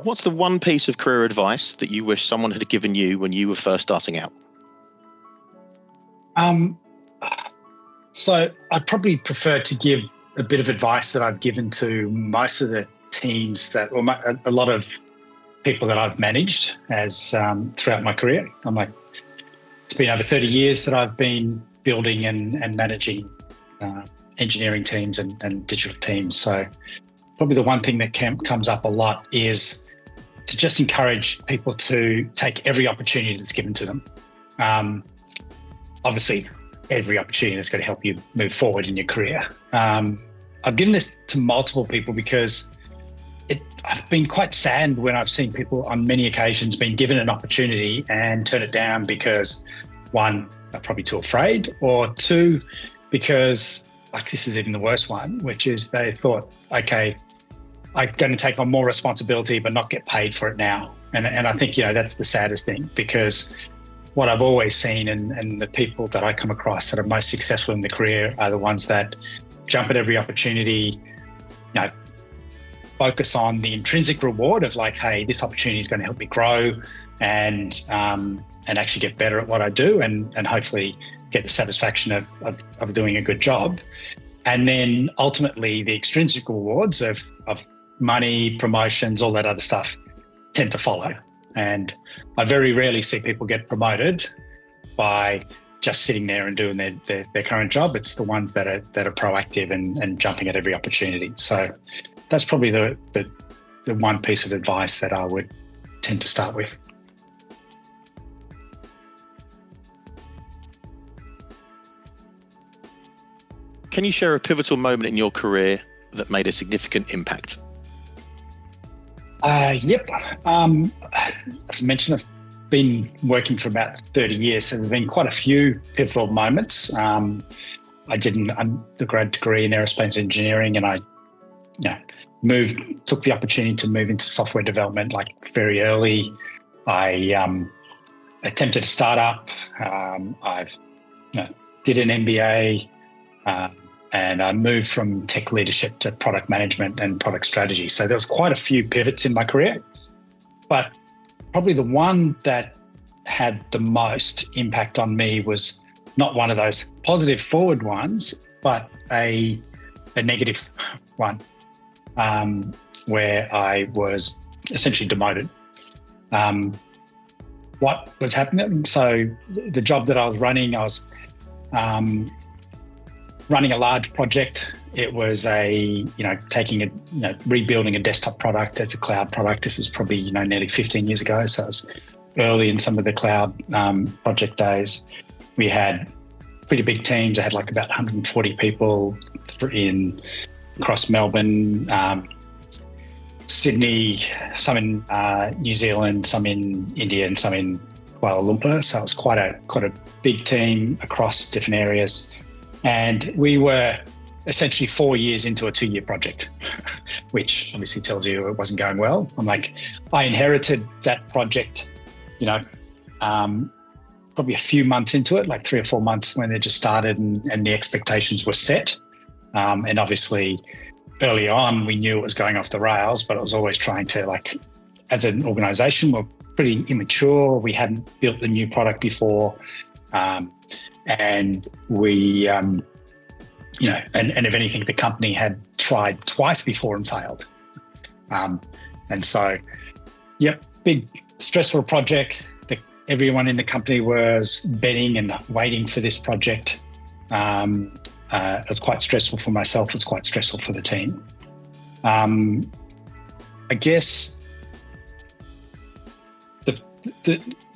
What's the one piece of career advice that you wish someone had given you when you were first starting out? So I'd probably prefer to give a bit of advice that I've given to most of the teams a lot of people that I've managed as throughout my career. It's been over 30 years that I've been building and managing engineering teams and digital teams. So probably the one thing that comes up a lot is to just encourage people to take every opportunity that's given to them. Obviously, every opportunity that's going to help you move forward in your career. I've given this to multiple people because I've been quite saddened when I've seen people on many occasions being given an opportunity and turn it down because, one, they're probably too afraid, or two, because, like, this is even the worst one, which is they thought, okay, I'm going to take on more responsibility but not get paid for it now. And I think, that's the saddest thing, because what I've always seen and the people that I come across that are most successful in the career are the ones that jump at every opportunity, focus on the intrinsic reward of like, hey, this opportunity is going to help me grow and actually get better at what I do and hopefully get the satisfaction of doing a good job. And then ultimately the extrinsic rewards of money, promotions, all that other stuff tend to follow. And I very rarely see people get promoted by just sitting there and doing their current job. It's the ones that are proactive and jumping at every opportunity. So that's probably the one piece of advice that I would tend to start with. Can you share a pivotal moment in your career that made a significant impact? Yep. As I mentioned, I've been working for about 30 years, so there's been quite a few pivotal moments. I did an undergrad degree in aerospace engineering, and I took the opportunity to move into software development like very early. I attempted a startup. I did an MBA. And I moved from tech leadership to product management and product strategy. So there was quite a few pivots in my career, but probably the one that had the most impact on me was not one of those positive forward ones, but a negative one, where I was essentially demoted. What was happening? So the job that I was running a large project. It was rebuilding a desktop product as a cloud product. This is probably, nearly 15 years ago. So it was early in some of the cloud project days. We had pretty big teams. I had like about 140 people across Melbourne, Sydney, some in New Zealand, some in India, and some in Kuala Lumpur. So it was quite a big team across different areas. And we were essentially 4 years into a 2-year project, which obviously tells you it wasn't going well. I inherited that project, probably a few months into it, like 3 or 4 months when it just started and the expectations were set. And obviously early on, we knew it was going off the rails, but it was always trying to, as an organization, we're pretty immature. We hadn't built the new product before. And we, and if anything, the company had tried twice before and failed. And so, big stressful project. Everyone in the company was betting and waiting for this project. It was quite stressful for myself. It was quite stressful for the team. I guess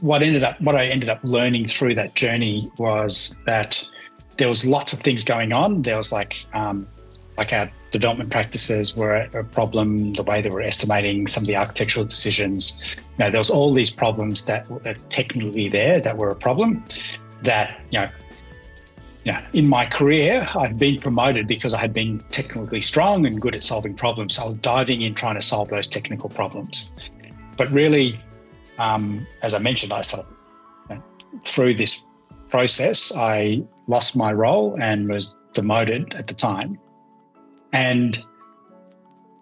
what I ended up learning through that journey was that there was lots of things going on. There was like our development practices were a problem, the way they were estimating some of the architectural decisions. There was all these problems that were technically there that were a problem that, in my career, I'd been promoted because I had been technically strong and good at solving problems. So I was diving in trying to solve those technical problems. But really, as I mentioned, through this process, I lost my role and was demoted at the time. And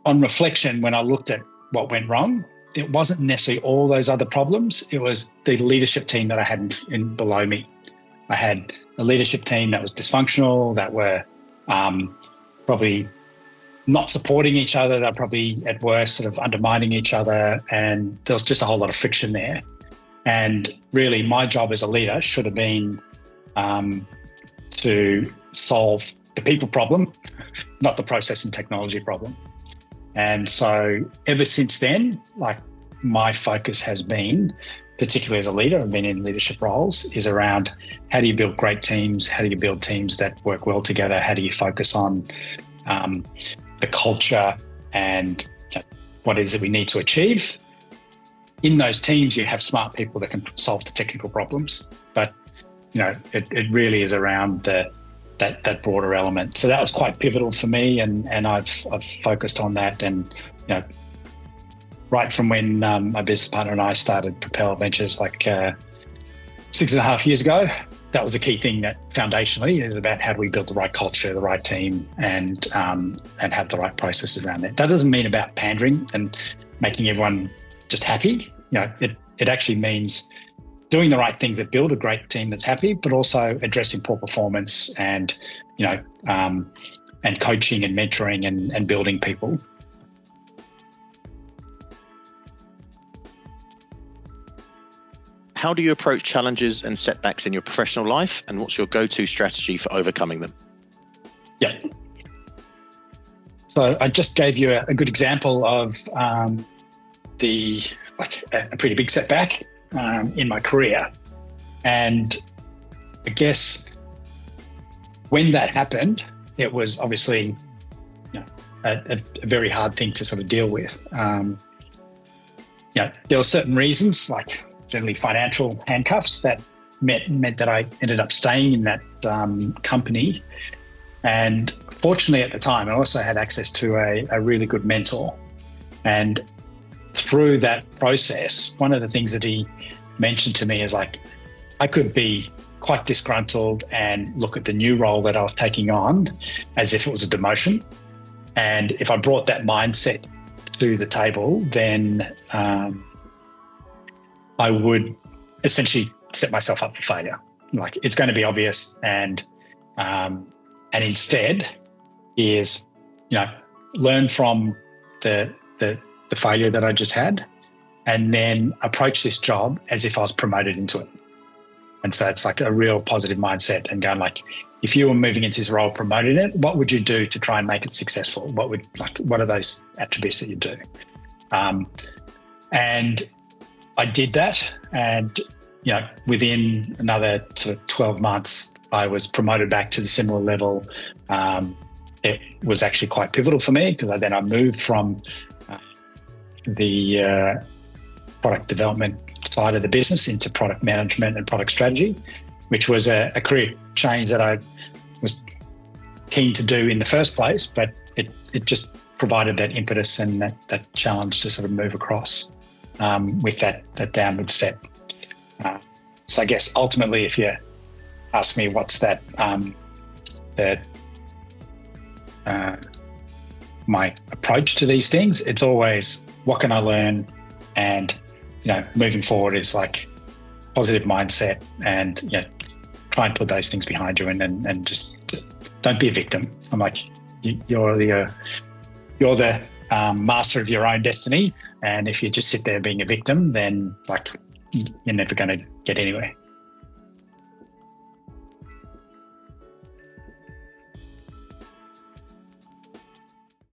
on reflection, when I looked at what went wrong, it wasn't necessarily all those other problems. It was the leadership team that I had in below me. I had a leadership team that was dysfunctional, that were probably not supporting each other. They're probably at worst sort of undermining each other. And there was just a whole lot of friction there. And really my job as a leader should have been to solve the people problem, not the process and technology problem. And so ever since then, like my focus has been, particularly as a leader, I've been in leadership roles, is around how do you build great teams? How do you build teams that work well together? How do you focus on the culture and what it is that we need to achieve? In those teams, you have smart people that can solve the technical problems, but it really is around that broader element. So that was quite pivotal for me, and I've focused on that. And right from when my business partner and I started Propel Ventures, like 6.5 years ago, that was a key thing that foundationally is about how do we build the right culture, the right team, and have the right processes around that. That doesn't mean about pandering and making everyone just happy. It actually means doing the right things that build a great team that's happy, but also addressing poor performance and coaching and mentoring and building people. How do you approach challenges and setbacks in your professional life, and what's your go-to strategy for overcoming them? Yeah. So I just gave you a good example of a pretty big setback in my career. And I guess when that happened, it was obviously a very hard thing to sort of deal with. There were certain reasons, like generally financial handcuffs, that meant that I ended up staying in that company. And fortunately at the time, I also had access to a really good mentor. And through that process, one of the things that he mentioned to me is like, I could be quite disgruntled and look at the new role that I was taking on as if it was a demotion. And if I brought that mindset to the table, then I would essentially set myself up for failure. Like, it's going to be obvious, and instead is, learn from the failure that I just had, and then approach this job as if I was promoted into it. And so it's like a real positive mindset, and going like, if you were moving into this role, promoting it, what would you do to try and make it successful? What are those attributes that you do? And I did that, and within another sort of 12 months, I was promoted back to the similar level. It was actually quite pivotal for me, because I moved from the product development side of the business into product management and product strategy, which was a career change that I was keen to do in the first place, but it just provided that impetus and that challenge to sort of move across with that downward step. So I guess ultimately, if you ask me what's that, my approach to these things, it's always, what can I learn? And moving forward is like positive mindset, and try and put those things behind you, and just don't be a victim. I'm like, you're the master of your own destiny, and if you just sit there being a victim, then like you're never going to get anywhere.